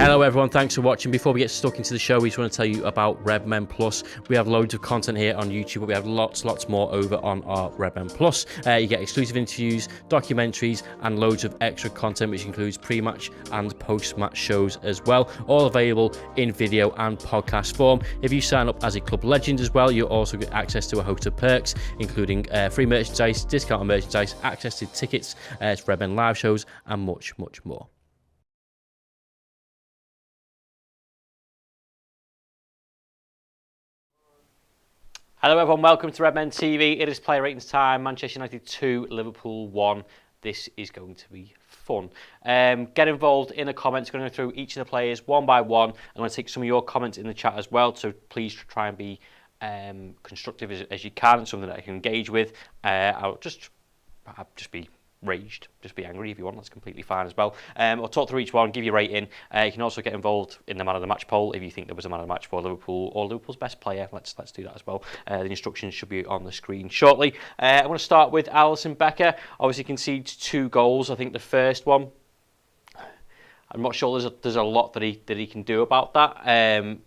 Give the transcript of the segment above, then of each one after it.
Hello everyone, thanks for watching. Before we get stuck into the show, we just want to tell you about Redmen Plus. We have loads of content here on YouTube, but we have lots more over on our Redmen Plus. You get exclusive interviews, documentaries, and loads of extra content, which includes pre-match and post-match shows as well, all available in video and podcast form. If you sign up as a club legend as well, you'll also get access to a host of perks, including free merchandise, discounted merchandise, access to tickets to Redmen live shows, and much more. Hello everyone, welcome to Redmen TV. It is player ratings time. Manchester United 2, Liverpool 1. This is going to be fun. Get involved in the comments. Going to go through each of the players one by one. I'm going to take some of your comments in the chat as well, so please try and be constructive as you can, something that I can engage with. I'll just be raged, just be angry if you want, that's completely fine as well. I'll talk through each one, give you a rating. You can also get involved in the man of the match poll if you think there was a man of the match for Liverpool or Liverpool's best player. Let's do that as well. The instructions should be on the screen shortly. I'm going to start with Alisson Becker. Obviously concedes 2 goals. I think the first one, I'm not sure there's a lot that he can do about that.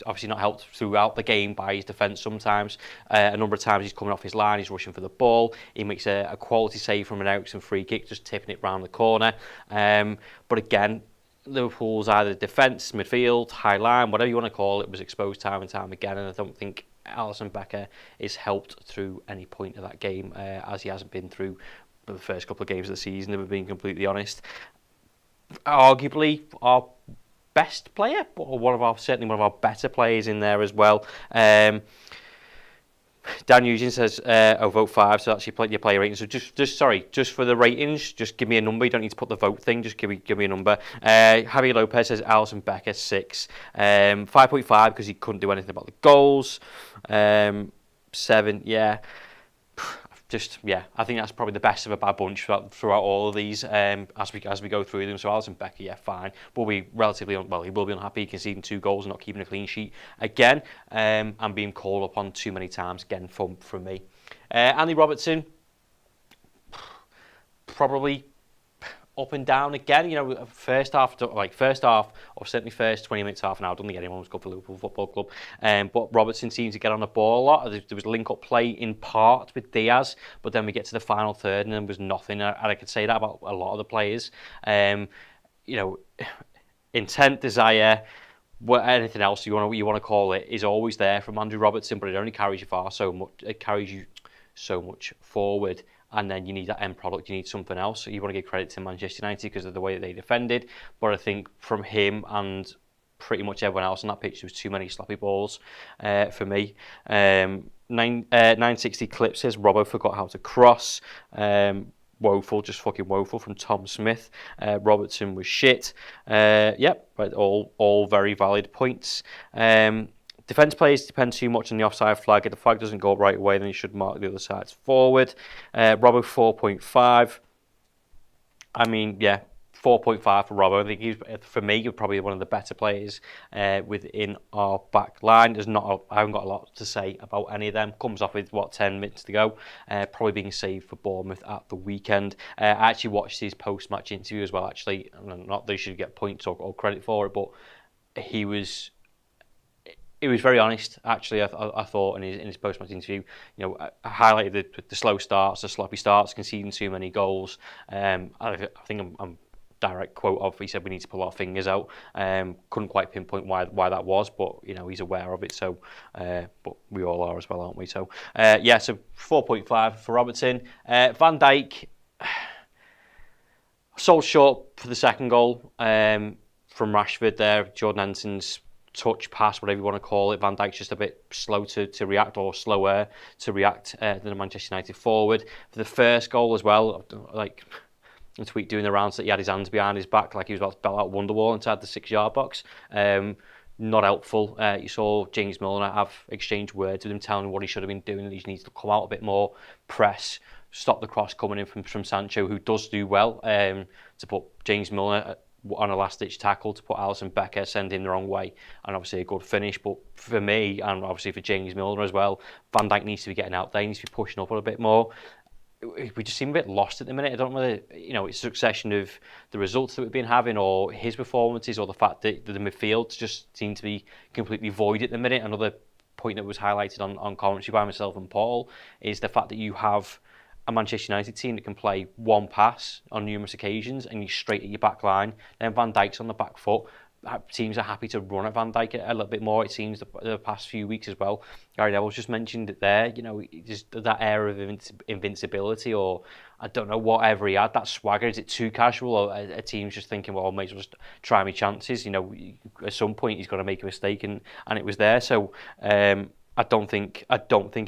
Obviously not helped throughout the game by his defence sometimes. A number of times he's coming off his line, he's rushing for the ball. He makes a quality save from an Ericsson free kick, just tipping it round the corner. But again, Liverpool's either defence, midfield, high line, whatever you want to call it, was exposed time and time again. And I don't think Alisson Becker is helped through any point of that game, as he hasn't been through the first couple of games of the season, if we're being completely honest. Arguably our best player, or certainly one of our better players in there as well. Dan Eugene says, vote 5, so that's your player rating. So just for the ratings, just give me a number. You don't need to put the vote thing, just give me a number. Javier Lopez says Alisson Becker 6. 5.5 because he couldn't do anything about the goals. 7, yeah. I think that's probably the best of a bad bunch throughout all of these as we go through them. So Alisson Becker, yeah, fine. But he will be unhappy conceding 2 goals and not keeping a clean sheet again, and being called upon too many times again from me. Andy Robertson, probably up and down again. You know, first half, or certainly first 20 minutes, half an hour, I don't think anyone was good for Liverpool Football Club. But Robertson seemed to get on the ball a lot. There was link-up play in part with Diaz, but then we get to the final third and there was nothing. And I could say that about a lot of the players. Intent, desire, anything else you want to call it, is always there from Andrew Robertson, but it only carries you so much. It carries you so much forward. And then you need that end product, you need something else. So you want to give credit to Manchester United because of the way that they defended. But I think from him and pretty much everyone else on that pitch, there was too many sloppy balls for me. 960 Clip says Robbo forgot how to cross. Woeful, just fucking woeful from Tom Smith. Robertson was shit. But all very valid points. Defence players depend too much on the offside flag. If the flag doesn't go up right away, then you should mark the other side's forward. Robbo 4.5. I mean, yeah, 4.5 for Robbo. I think for me, he's probably one of the better players within our back line. I haven't got a lot to say about any of them. Comes off with 10 minutes to go. Probably being saved for Bournemouth at the weekend. I actually watched his post-match interview as well. Actually, not that he should get points or credit for it, but he was very honest, actually. I thought in his post-match interview, I highlighted the slow starts, the sloppy starts, conceding too many goals. I think I'm direct quote of, he said we need to pull our fingers out. Couldn't quite pinpoint why that was, but he's aware of it. So, but we all are as well, aren't we? So, so 4.5 for Robertson. Van Dijk sold short for the second goal from Rashford there. Jordan Henderson's touch, pass, whatever you want to call it. Van Dijk's just a bit slow to react, or slower to react than the Manchester United forward. For the first goal as well, like a tweet doing the rounds that he had his hands behind his back like he was about to belt out Wonderwall inside the 6-yard box. Not helpful. You saw James Milner have exchanged words with him, telling him what he should have been doing, and he needs to come out a bit more, press, stop the cross coming in from Sancho, who does do well, to put James Milner on a last-ditch tackle, to put Alisson Becker, send him the wrong way, and obviously a good finish. But for me, and obviously for James Milner as well, Van Dijk needs to be getting out there, he needs to be pushing up a little bit more. we just seem a bit lost at the minute. I don't know whether, it's a succession of the results that we've been having or his performances or the fact that the midfield just seem to be completely void at the minute. Another point that was highlighted on commentary by myself and Paul is the fact that you have a Manchester United team that can play one pass on numerous occasions and you're straight at your back line. Then Van Dijk's on the back foot. Teams are happy to run at Van Dijk a little bit more, it seems, the past few weeks as well. Gary Neville's just mentioned it there, just that air of invincibility, or I don't know, whatever he had, that swagger. Is it too casual, or a team's just thinking, well, I may as well just try my chances? At some point he's got to make a mistake, and it was there. So I don't think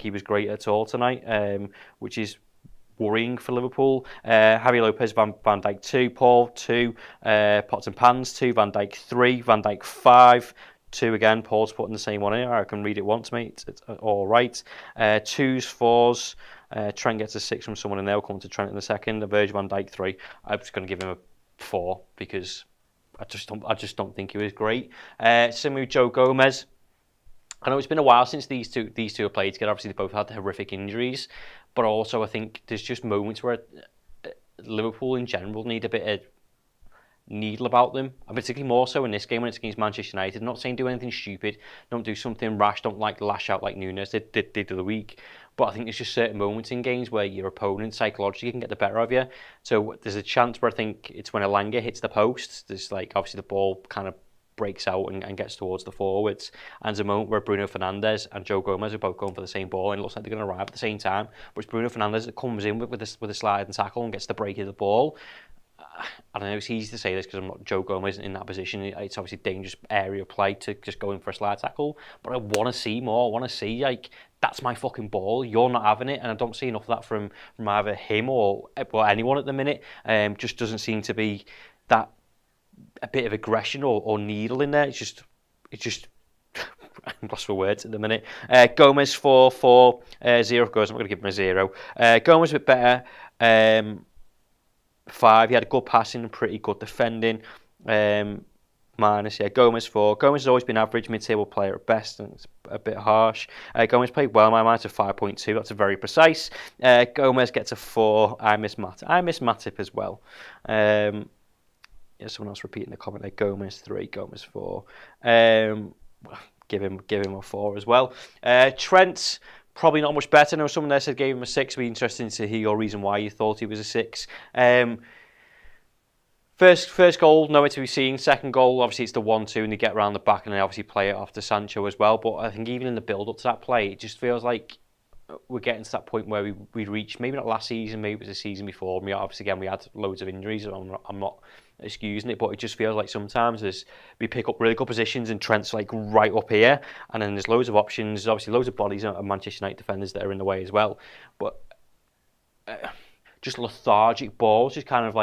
he was great at all tonight, which is worrying for Liverpool. Javi Lopez, Van Dijk 2, Paul 2, Pots and Pans 2, Van Dijk 3, Van Dijk 5, 2 again. Paul's putting the same one in. I can read it once, mate. It's all right. 2s, 4s. Trent gets a 6 from someone in there. We'll come to Trent in a second. Virgil van Dijk 3. I'm just going to give him a 4 because I just don't think he was great. Same with Joe Gomez. I know it's been a while since these two have played together. Obviously, they both had horrific injuries, but also I think there's just moments where Liverpool in general need a bit of needle about them, and particularly more so in this game when it's against Manchester United. I'm not saying do anything stupid, don't do something rash, don't lash out like Núñez did the other week, but I think there's just certain moments in games where your opponent psychologically can get the better of you. So there's a chance where I think it's when Elanga hits the post, there's obviously the ball kind of breaks out and gets towards the forwards, and there's a moment where Bruno Fernandes and Joe Gomez are both going for the same ball and it looks like they're going to arrive at the same time, but it's Bruno Fernandes that comes in with a slide and tackle and gets the break of the ball. I don't know, it's easy to say this because I'm not Joe Gomez in that position. It's obviously a dangerous area of play to just go in for a slide tackle, but I want to see more. I want to see, that's my fucking ball, you're not having it, and I don't see enough of that from either him or anyone at the minute. Just doesn't seem to be that a bit of aggression or needle in there. It's just I'm lost for words at the minute. Gomez 4, 0 goes. I'm going to give him a 0. Gomez a bit better. 5. He had a good passing and pretty good defending. Minus, Gomez 4. Gomez has always been average mid-table player at best, and it's a bit harsh. Gomez played well. My mind's a 5.2. That's a very precise. Gomez gets a 4. I miss Matip as well. Someone else repeating the comment there. Gomez 3, Gomez 4. Give him a 4 as well. Trent, probably not much better. I know someone there said gave him a 6. It'd be interesting to hear your reason why you thought he was a 6. First goal, nowhere to be seen. Second goal, obviously it's the 1-2 and they get around the back and they obviously play it off to Sancho as well. But I think even in the build-up to that play, it just feels like we're getting to that point where we reached, maybe not last season, maybe it was the season before. We had loads of injuries. I'm not excusing it, but it just feels like sometimes we pick up really good positions and Trent's right up here, and then there's loads of options. There's obviously loads of bodies of Manchester United defenders that are in the way as well. But just lethargic balls, just kind of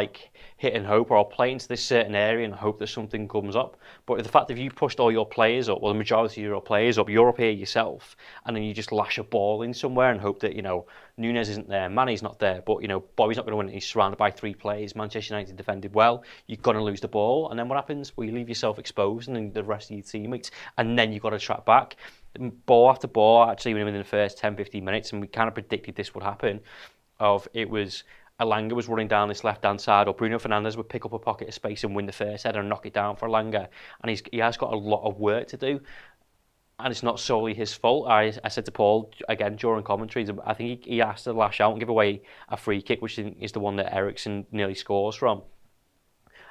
hit and hope, or I'll play into this certain area and hope that something comes up. But the fact that if you pushed all your players up, well, the majority of your players up, you're up here yourself, and then you just lash a ball in somewhere and hope that, Núñez isn't there, Mane's not there, but, Bobby's not going to win it, he's surrounded by 3 players, Manchester United defended well, you're going to lose the ball, and then what happens? Well, you leave yourself exposed and then the rest of your teammates, and then you've got to track back. Ball after ball, actually, within the first 10-15 minutes, and we kind of predicted this would happen, Elanga was running down this left-hand side, or Bruno Fernandes would pick up a pocket of space and win the first header and knock it down for Elanga. And he has got a lot of work to do. And it's not solely his fault. I said to Paul, again, during commentary, I think he has to lash out and give away a free kick, which is the one that Eriksen nearly scores from.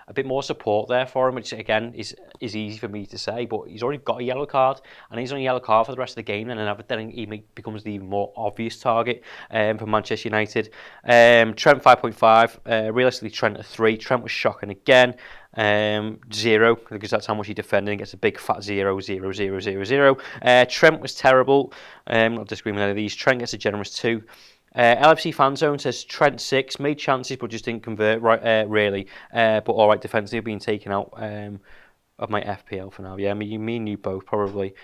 A bit more support there for him, which again is easy for me to say, but he's already got a yellow card, and he's on a yellow card for the rest of the game, and then he becomes the more obvious target for Manchester United. Trent 5.5, realistically Trent a 3. Trent was shocking again. 0, because that's how much he defended, and gets a big fat 0, 0, 0, 0, 0. Trent was terrible. Not disagreeing with any of these. Trent gets a generous 2. LFC Fan Zone says Trent 6, made chances but just didn't convert really. But alright, defensively being taken out of my FPL for now. Yeah, me and you both probably.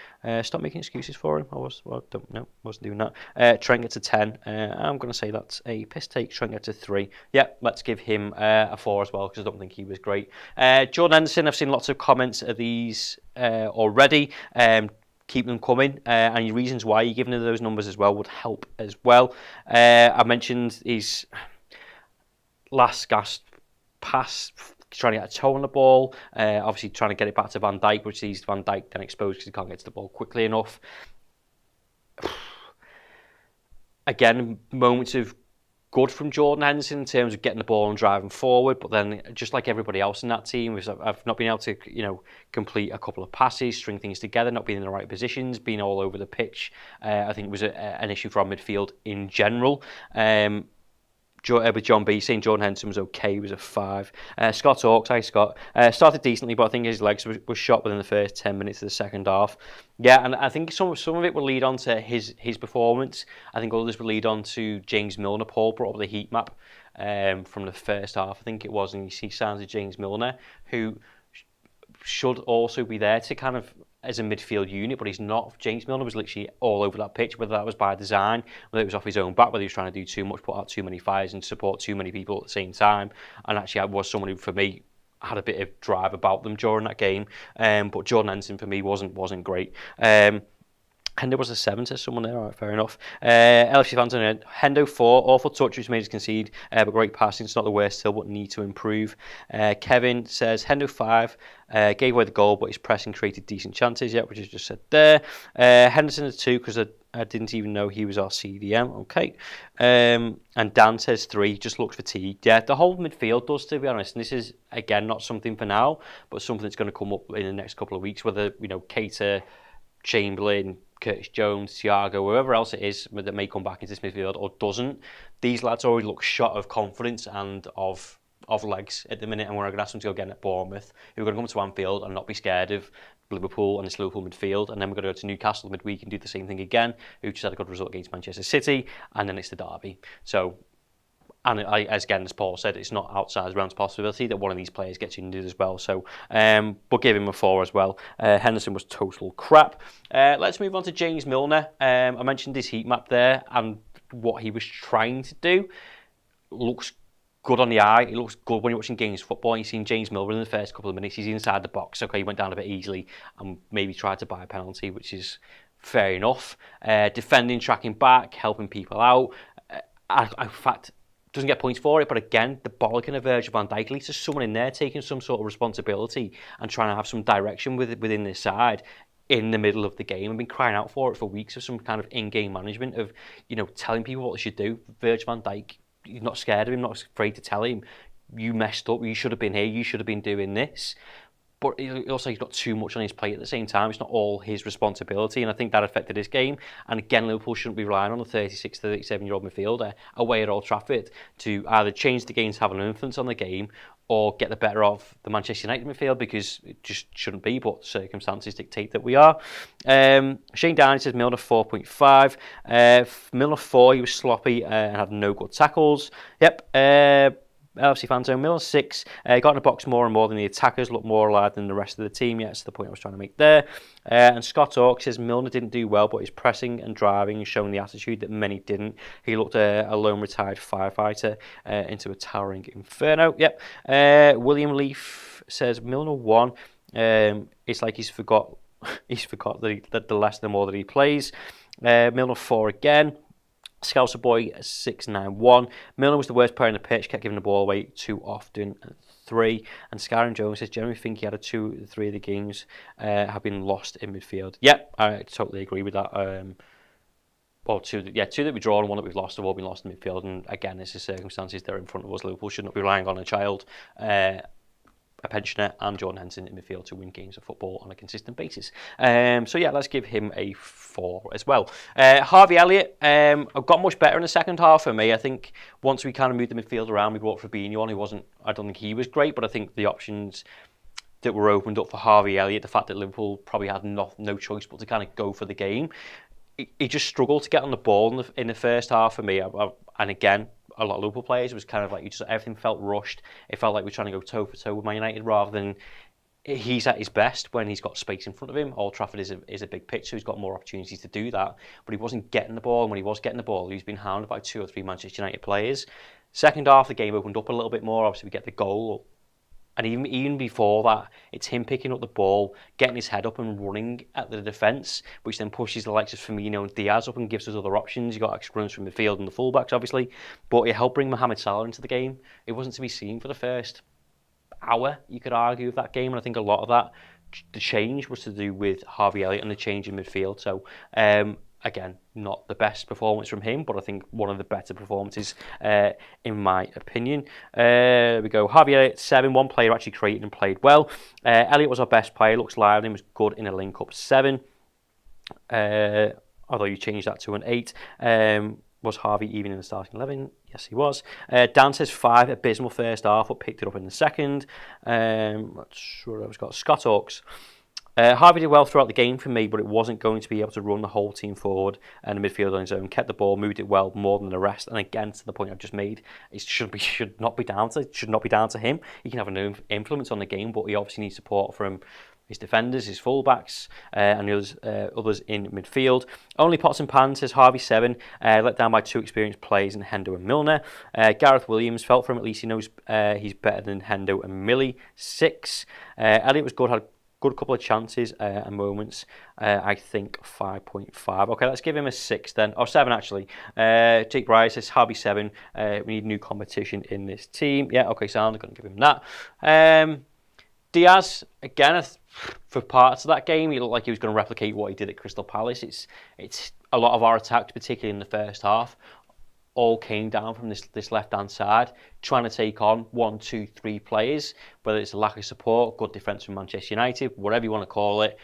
Stop making excuses for him. Wasn't doing that. Trent gets a 10. I'm going to say that's a piss take. Trent gets a 3. Yeah, let's give him a 4 as well, because I don't think he was great. Jordan Henderson, I've seen lots of comments of these already. keep them coming, and your reasons why you're giving them those numbers as well would help as well. I mentioned his last gasp pass, trying to get a toe on the ball, obviously trying to get it back to Van Dijk, which sees Van Dijk then exposed because he can't get to the ball quickly enough. Again, moments of good from Jordan Henderson in terms of getting the ball and driving forward, but then just like everybody else in that team, I've not been able to, complete a couple of passes, string things together, not being in the right positions, being all over the pitch. I think it was an issue for our midfield in general. With John B saying Jordan Henderson was okay, was a 5. Scott Hawks, hi Scott, started decently, but I think his legs were shot within the first 10 minutes of the second half. Yeah, and I think some of it will lead on to his performance. I think others will lead on to James Milner. Paul brought up the heat map from the first half, I think it was, and you see signs of James Milner, who should also be there to kind of as a midfield unit, but he's not. James Milner was literally all over that pitch, whether that was by design, whether it was off his own back, whether he was trying to do too much, put out too many fires and support too many people at the same time. And actually, I was someone who, for me, had a bit of drive about them during that game. But Jordan Henderson, for me, wasn't great. And there was a 7 to someone there, all right, fair enough. LFC fans on it. Hendo 4, awful touch which made us concede, but great passing. It's not the worst still, but need to improve. Kevin says Hendo 5, gave away the goal, but his pressing created decent chances, yeah, which is just said there. Henderson a 2, because I didn't even know he was our CDM, okay. And Dan says 3, just looks fatigued. Yeah, the whole midfield does, to be honest, and this is, again, not something for now, but something that's going to come up in the next couple of weeks, whether, Keita, Chamberlain, Curtis Jones, Thiago, whoever else it is that may come back into this midfield or doesn't, these lads already look shot of confidence and of legs at the minute, and we're going to ask them to go again at Bournemouth, who are going to come to Anfield and not be scared of Liverpool and this Liverpool midfield, and then we're going to go to Newcastle midweek and do the same thing again, who just had a good result against Manchester City, and then it's the derby. So, and as Paul said, it's not outside the realms of possibility that one of these players gets injured as well. So, but give him a 4 as well. Henderson was total crap. Let's move on to James Milner. I mentioned his heat map there and what he was trying to do. Looks good on the eye. It looks good when you're watching games football. You've seen James Milner in the first couple of minutes. He's inside the box. Okay, he went down a bit easily and maybe tried to buy a penalty, which is fair enough. Defending, tracking back, helping people out. In fact, doesn't get points for it, but again, the ball can emerge of Van Dijk. At least there's someone in there taking some sort of responsibility and trying to have some direction within this side in the middle of the game. I've been crying out for it for weeks of some kind of in-game management of, telling people what they should do. Virgil van Dijk, you're not scared of him, not afraid to tell him, you messed up, you should have been here, you should have been doing this. But also he's got too much on his plate at the same time. It's not all his responsibility, and I think that affected his game. And again, Liverpool shouldn't be relying on a 36, 37-year-old midfielder away at Old Trafford to either change the game to have an influence on the game or get the better of the Manchester United midfield, because it just shouldn't be, but circumstances dictate that we are. Shane Downey says Milner 4.5. Milner 4, he was sloppy and had no good tackles. Yep. LFC Fanzone, Milner 6, got in the box more and more than the attackers, looked more alive than the rest of the team. Yeah, that's the point I was trying to make there. And Scott Hawke says Milner didn't do well, but his pressing and driving is showing the attitude that many didn't. He looked a lone retired firefighter into a towering inferno. Yep. William Leaf says Milner 1. It's like he's forgot that the less the more that he plays. Milner 4 again. Scouser Boy 691. Milner was the worst player in the pitch, kept giving the ball away too often. 3. And Skyrim Jones says, generally think he had 2 or 3 of the games have been lost in midfield. Yeah, I totally agree with that. Two that we draw and 1 that we've lost have all been lost in midfield. And again, this is circumstances that are in front of us. Liverpool should not be relying on a child, a pensioner, and Jordan Henderson in midfield to win games of football on a consistent basis. So yeah, let's give him a 4 as well. Harvey Elliott got much better in the second half for me. I think once we kind of moved the midfield around, we brought Fabinho on, I don't think he was great, but I think the options that were opened up for Harvey Elliott, the fact that Liverpool probably had no choice but to kind of go for the game, he just struggled to get on the ball in the first half for me. And again, a lot of Liverpool players, it was kind of like everything felt rushed. It felt like we were trying to go toe for toe with Man United rather than he's at his best when he's got space in front of him. Old Trafford is a big pitch, so he's got more opportunities to do that. But he wasn't getting the ball, and when he was getting the ball, he's been hounded by 2 or 3 Manchester United players. Second half, the game opened up a little bit more. Obviously, we get the goal. And even before that, it's him picking up the ball, getting his head up and running at the defence, which then pushes the likes of Firmino and Diaz up and gives us other options. You've got extra runs from midfield and the fullbacks, obviously. But it helped bring Mohamed Salah into the game. It wasn't to be seen for the first hour, you could argue, of that game. And I think a lot of that, the change was to do with Harvey Elliott and the change in midfield. So, again, not the best performance from him, but I think one of the better performances, in my opinion. There we go. Harvey Elliott, 7. One player actually created and played well. Elliott was our best player. Looks lively and was good in a link-up, 7. Although you changed that to an 8. Was Harvey even in the starting 11? Yes, he was. Dan says 5. Abysmal first half, but picked it up in the second. Let's see what I've got. Scott Hawks. Harvey did well throughout the game for me, but it wasn't going to be able to run the whole team forward and the midfield on his own. Kept the ball, moved it well more than the rest. And again, to the point I've just made, it should not be down to him. He can have an influence on the game, but he obviously needs support from his defenders, his fullbacks, and the others in midfield. Only pots and pans, says Harvey, 7. Let down by 2 experienced players in Hendo and Milner. Gareth Williams, felt for him, at least he knows he's better than Hendo and Millie, 6. Elliott was good, had good couple of chances and moments. I think 5.5. Okay, let's give him a 6 then. Or 7 actually. Jake Bryce says Harvey, 7. We need new competition in this team. Yeah, okay, so I'm going to give him that. Diaz, again, for parts of that game, he looked like he was going to replicate what he did at Crystal Palace. It's a lot of our attacks, particularly in the first half, all came down from this left-hand side, trying to take on 1, 2, 3 players, whether it's a lack of support, good defence from Manchester United, whatever you want to call it.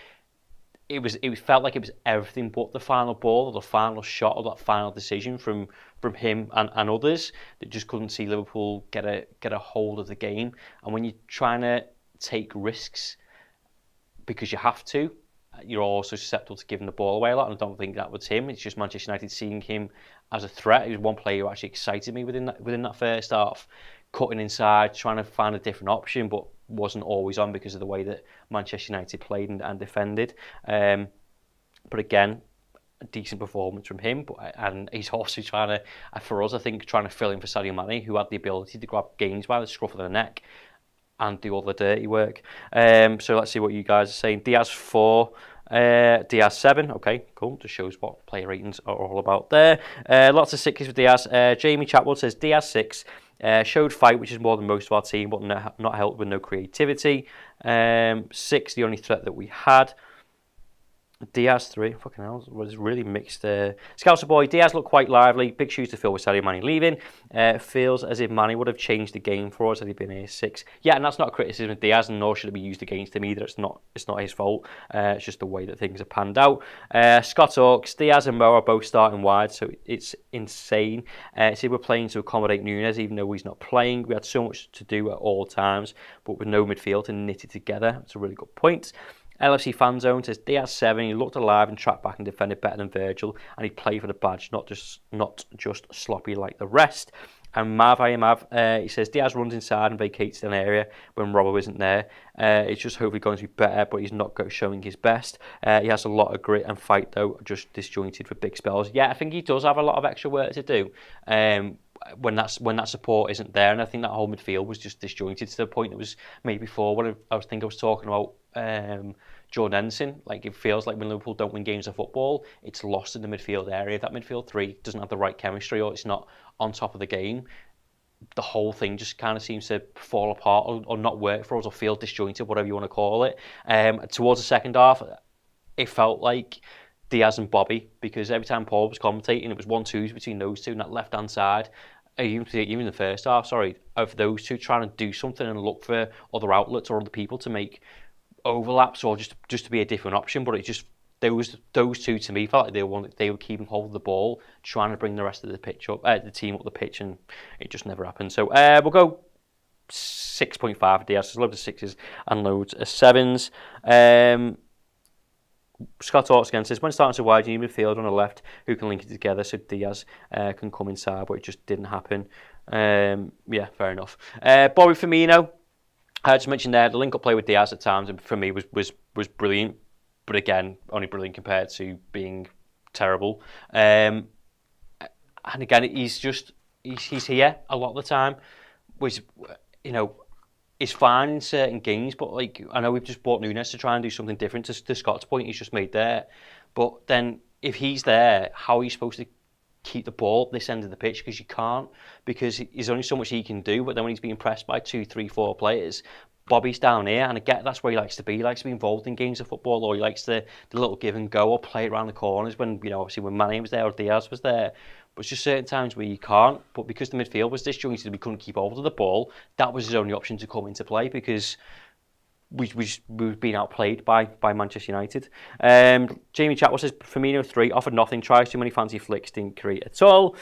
It felt like it was everything but the final ball or the final shot or that final decision from him and others that just couldn't see Liverpool get a hold of the game. And when you're trying to take risks because you have to, you're also susceptible to giving the ball away a lot, and I don't think that was him. It's just Manchester United seeing him as a threat. He was one player who actually excited me within that first half, cutting inside, trying to find a different option, but wasn't always on because of the way that Manchester United played and defended. But again, a decent performance from him, and he's also trying to, for us, I think, trying to fill in for Sadio Mane, who had the ability to grab games by the scruff of the neck and do all the dirty work. So let's see what you guys are saying. Diaz 4, Diaz 7. Okay, cool. Just shows what player ratings are all about there. Lots of 6s with Diaz. Jamie Chatwood says Diaz 6. Showed fight, which is more than most of our team, but not helped with no creativity. 6, the only threat that we had. Diaz 3, fucking hell, was really mixed. Scouser boy, Diaz looked quite lively. Big shoes to fill with Sadio Mane leaving. Feels as if Mane would have changed the game for us had he been here 6. Yeah, and that's not a criticism of Diaz, and nor should it be used against him either. It's not his fault. It's just the way that things are panned out. Scott Hawks, Diaz and Mo are both starting wide, so it's insane. See, we're playing to accommodate Núñez, even though he's not playing. We had so much to do at all times, but with no midfield to knit it together. It's a really good point. LFC Fan Zone says Diaz 7. He looked alive and tracked back and defended better than Virgil, and he played for the badge, not just sloppy like the rest. And Mav, he says Diaz runs inside and vacates an area when Robbo isn't there. It's just hopefully going to be better, but he's not showing his best. He has a lot of grit and fight, though, just disjointed for big spells. Yeah, I think he does have a lot of extra work to do. When that support isn't there, and I think that whole midfield was just disjointed to the point that was made before. When I was talking about Jordan Henderson, like it feels like when Liverpool don't win games of football, it's lost in the midfield area. That midfield 3 doesn't have the right chemistry, or it's not on top of the game. The whole thing just kind of seems to fall apart or not work for us, or feel disjointed, whatever you want to call it. Towards the second half, it felt like Diaz and Bobby, because every time Paul was commentating, it was 1-2s between those two, and that left-hand side, even the first half, of those two trying to do something and look for other outlets or other people to make overlaps, or just to be a different option. But it just, those two to me felt like they were keeping hold of the ball, trying to bring the rest of the pitch up, the team up the pitch, and it just never happened. So we'll go 6.5 for Diaz. There's loads of 6s and loads of 7s. Scott Hawks again says, when starting to wide, you need midfield on the left who can link it together so Diaz can come inside, but it just didn't happen. Yeah, fair enough. Bobby Firmino, I just mentioned there, the link-up play with Diaz at times, and for me was brilliant, but again, only brilliant compared to being terrible. And again, he's here a lot of the time, which, is fine in certain games, but like I know we've just bought Núñez to try and do something different to Scott's point he's just made there. But then if he's there, how are you supposed to keep the ball at this end of the pitch? Because you can't, because there's only so much he can do. But then when he's being pressed by 2, 3, 4 players, Bobby's down here, and I get that's where he likes to be. He likes to be involved in games of football, or he likes the little give and go, or play it around the corners when, you know, obviously when Mane was there or Diaz was there. But it's just certain times where you can't. But because the midfield was disjointed and we couldn't keep hold of the ball, that was his only option to come into play, because we were being outplayed by Manchester United. Jamie Chatwell says Firmino 3, offered nothing, tries too many fancy flicks, didn't create at all.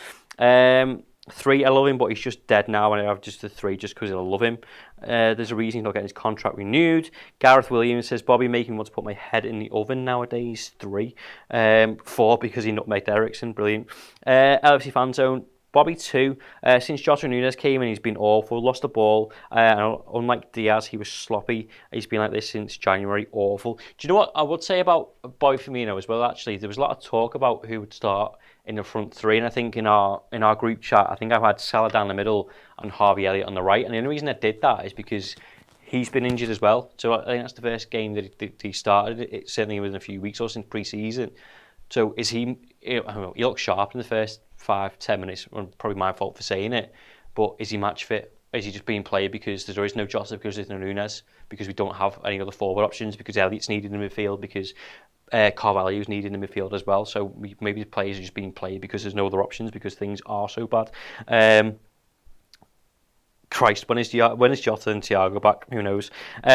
3, I love him, but he's just dead now, and I have just the 3 just because I love him. There's a reason he's not getting his contract renewed. Gareth Williams says Bobby making me want to put my head in the oven nowadays. 3. 4 because he nutmegged Eriksen, brilliant. LFC Fan Zone, Bobby 2. Since Jota Núñez came in, he's been awful, lost the ball. Unlike Diaz, he was sloppy. He's been like this since January, awful. Do you know what I would say about Bobby Firmino as well, actually? There was a lot of talk about who would start in the front 3, and I think in our group chat, I think I've had Salah down the middle and Harvey Elliott on the right, and the only reason I did that is because he's been injured as well. So I think that's the first game that he started. It certainly within a few weeks or since pre-season. So is he? I don't know, he looked sharp in the first 5-10 minutes. Probably my fault for saying it, but is he match fit? Is he just being played because there is no Jota, because there's no Núñez, because we don't have any other forward options, because Elliott's needed in the midfield, because Carvalho's needed in the midfield as well? So maybe the players are just being played because there's no other options, because things are so bad. Christ, when is Jota and Thiago back? Who knows?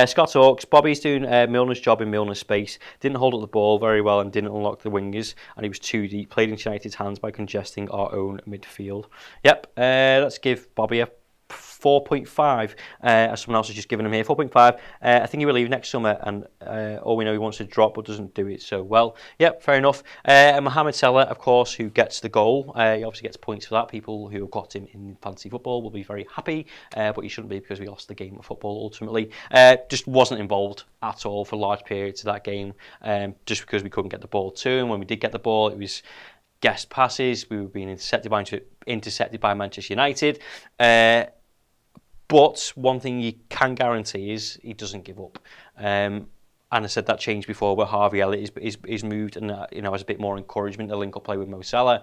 Scott Hawks, Bobby's doing Milner's job in Milner's space. Didn't hold up the ball very well and didn't unlock the wingers, and he was too deep. Played into United's hands by congesting our own midfield. Yep, let's give Bobby a 4.5, as someone else has just given him here. 4.5. I think he will leave next summer, and all we know he wants to drop but doesn't do it so well. Yep, fair enough. Mohamed Salah, of course, who gets the goal. He obviously gets points for that. People who have got him in fantasy football will be very happy, but he shouldn't be, because we lost the game of football ultimately. Just wasn't involved at all for large periods of that game, just because we couldn't get the ball to him. When we did get the ball, it was guest passes. We were being intercepted by Manchester United. But one thing you can guarantee is he doesn't give up. And I said that changed before, where Harvey Elliott is moved and has a bit more encouragement to link up play with Mo Salah.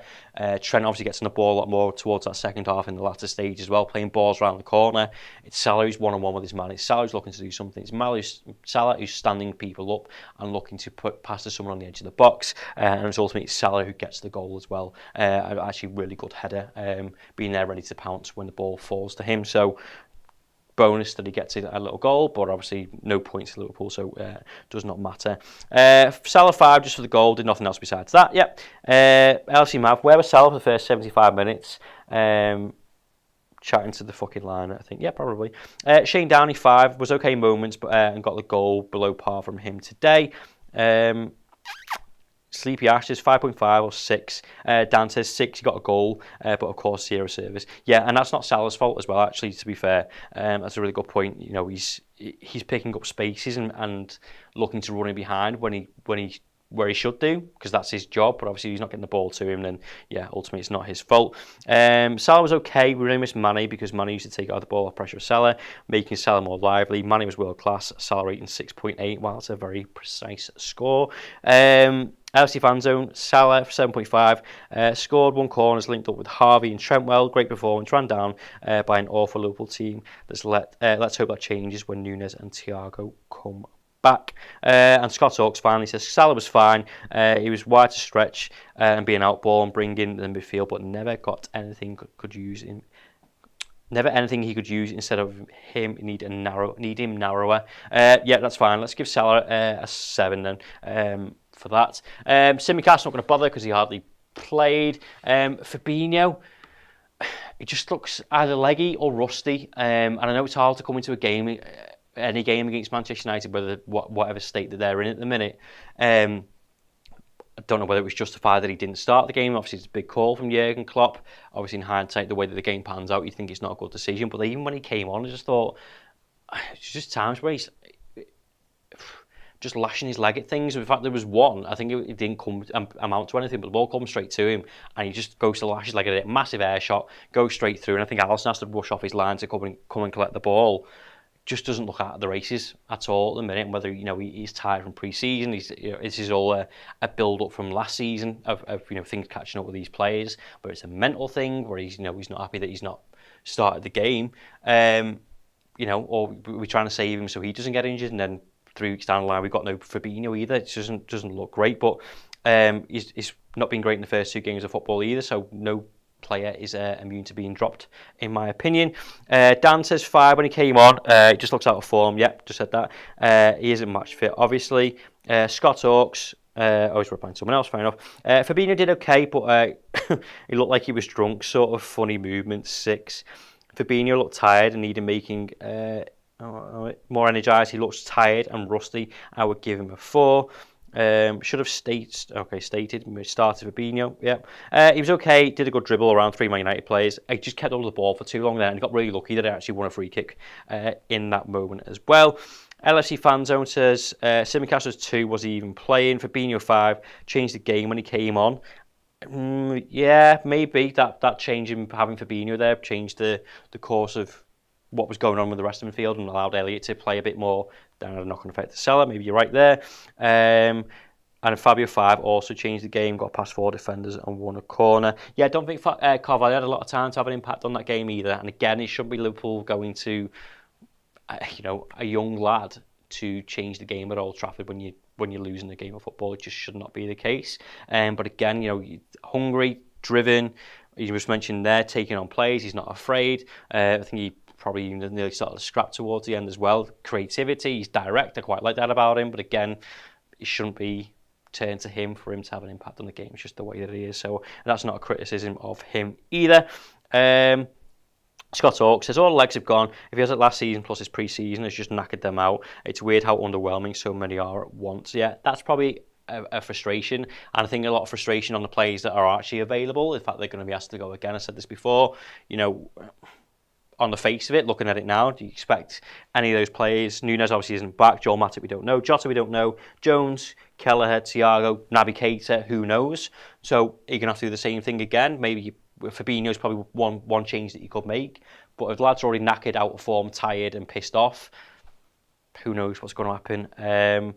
Trent obviously gets on the ball a lot more towards that second half in the latter stage as well, playing balls around the corner. It's Salah who's one-on-one with his man. It's Salah who's looking to do something. It's Salah who's standing people up and looking to put pass to someone on the edge of the box. And it's ultimately Salah who gets the goal as well. Actually, really good header, being there ready to pounce when the ball falls to him. So bonus that he gets a little goal, but obviously no points to Liverpool, so does not matter. Salah 5 just for the goal, did nothing else besides that. Yep. LC Mav, where was Salah for the first 75 minutes? Chatting to the fucking line, I think. Yeah, probably. Shane Downey 5 was okay moments, but and got the goal below par from him today. Sleepy Ashes 5.5 or 6. Dan says 6, he got a goal, but of course 0 service. Yeah, and that's not Salah's fault as well, actually, to be fair. That's a really good point. You know, he's picking up spaces and looking to run in behind when he where he should do, because that's his job, but obviously he's not getting the ball to him, then yeah, ultimately it's not his fault. Salah was okay. We really missed Mane, because Mane used to take out the ball off pressure of Salah, making Salah more lively. Mane was world class. Salah rating 6.8. Wow, that's a very precise score. LC Fan Zone, Salah 7.5. Scored 1 corners, linked up with Harvey and Trentwell. Great performance, ran down by an awful Liverpool team. Let's hope that changes when Núñez and Thiago come back. And Scott Hawks finally says Salah was fine. He was wide to stretch and be an outball and bring in the midfield, but never got anything could use in. Never anything he could use instead of him. Need him narrower. Yeah, that's fine. Let's give Salah a 7 then. For that. Simicast's not going to bother because he hardly played. Fabinho, he just looks either leggy or rusty. And I know it's hard to come into a game, any game against Manchester United, whatever state that they're in at the minute. I don't know whether it was justified that he didn't start the game. Obviously, it's a big call from Jurgen Klopp. Obviously, in hindsight, the way that the game pans out, you think it's not a good decision. But even when he came on, I just thought, it's just times where he's just lashing his leg at things. In fact, there was one, I think it didn't amount to anything, but the ball comes straight to him and he just goes to lash his leg at it. Massive air shot, goes straight through, and I think Alisson has to rush off his line to come and collect the ball. just doesn't look at the races at all at the minute. And whether he's tired from pre-season, this is all a build-up from last season of things catching up with these players. But it's a mental thing where he's not happy that he's not started the game. Or we're trying to save him so he doesn't get injured, and then 3 weeks down the line we've got no Fabinho either. It doesn't look great, but he's not been great in the first 2 games of football either. So no player is immune to being dropped, in my opinion. Dan says 5 when he came on. He just looks out of form. Yep, just said that. He isn't match fit, obviously. Scott Hawks. We're playing someone else, fair enough. Fabinho did okay, but he looked like he was drunk, sort of funny movements, 6. Fabinho looked tired and needed making more energised. He looks tired and rusty. I would give him a 4. Should have stated. Started Fabinho. Yeah, he was okay. Did a good dribble around 3 Man United players. He just kept hold of the ball for too long there, and he got really lucky that he actually won a free kick in that moment as well. LFC Fan Zone says Simicast was 2. Was he even playing? Fabinho 5. Changed the game when he came on. Yeah, maybe that change in having Fabinho there changed the course of what was going on with the rest of the midfield and allowed Elliott to play a bit more down at a knock-on effect to Salah. Maybe you're right there. And Fabio 5 also changed the game, got past 4 defenders and won a corner. Yeah, I don't think Carvalho had a lot of time to have an impact on that game either. And again, it shouldn't be Liverpool going to a young lad to change the game at Old Trafford when you're losing a game of football. It just should not be the case. But again, hungry, driven. You just mentioned there, taking on plays. He's not afraid. I think he probably nearly started to scrap towards the end as well. Creativity, he's direct. I quite like that about him. But again, it shouldn't be turned to him for him to have an impact on the game. It's just the way that he is. So that's not a criticism of him either. Scott Hawks says all the legs have gone. If he has it last season plus his pre-season, it's just knackered them out. It's weird how underwhelming so many are at once. Yeah, that's probably a frustration, and I think a lot of frustration on the players that are actually available. In fact, they're going to be asked to go again. I said this before. On the face of it, looking at it now, do you expect any of those players? Nunez obviously isn't back. Joel Matip, we don't know. Jota, we don't know. Jones, Kelleher, Thiago, Naby Keita, who knows? So you're going to have to do the same thing again. Maybe Fabinho's probably one change that you could make. But if lads are already knackered, out of form, tired and pissed off, who knows what's going to happen.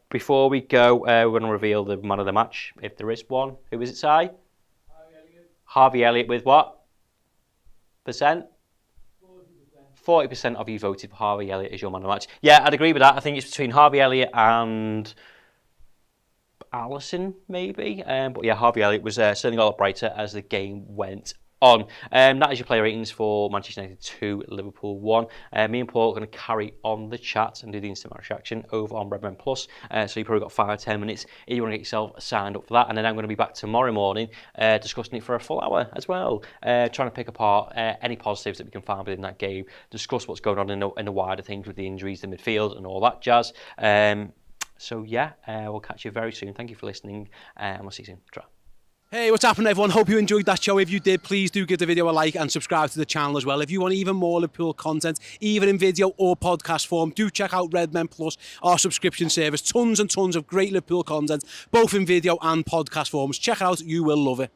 Before we go, we're going to reveal the man of the match, if there is one. Who is it, Si? Harvey Elliott with what? Percent? 40% of you voted for Harvey Elliott as your man of the match. Yeah, I'd agree with that. I think it's between Harvey Elliott and Alisson, maybe. But yeah, Harvey Elliott was certainly a lot brighter as the game went on. That is your player ratings for Manchester United 2, Liverpool 1. Me and Paul are going to carry on the chat and do the instant match reaction over on Redmen Plus. So you've probably got 5 or 10 minutes if you want to get yourself signed up for that. And then I'm going to be back tomorrow morning discussing it for a full hour as well. Trying to pick apart any positives that we can find within that game, discuss what's going on in the wider things with the injuries, the midfield and all that jazz. So yeah, we'll catch you very soon. Thank you for listening and we'll see you soon. Try. Hey, what's happening everyone? Hope you enjoyed that show. If you did, please do give the video a like and subscribe to the channel as well. If you want even more Liverpool content, either in video or podcast form, do check out Redmen Plus, our subscription service. Tons and tons of great Liverpool content, both in video and podcast forms. Check it out, you will love it.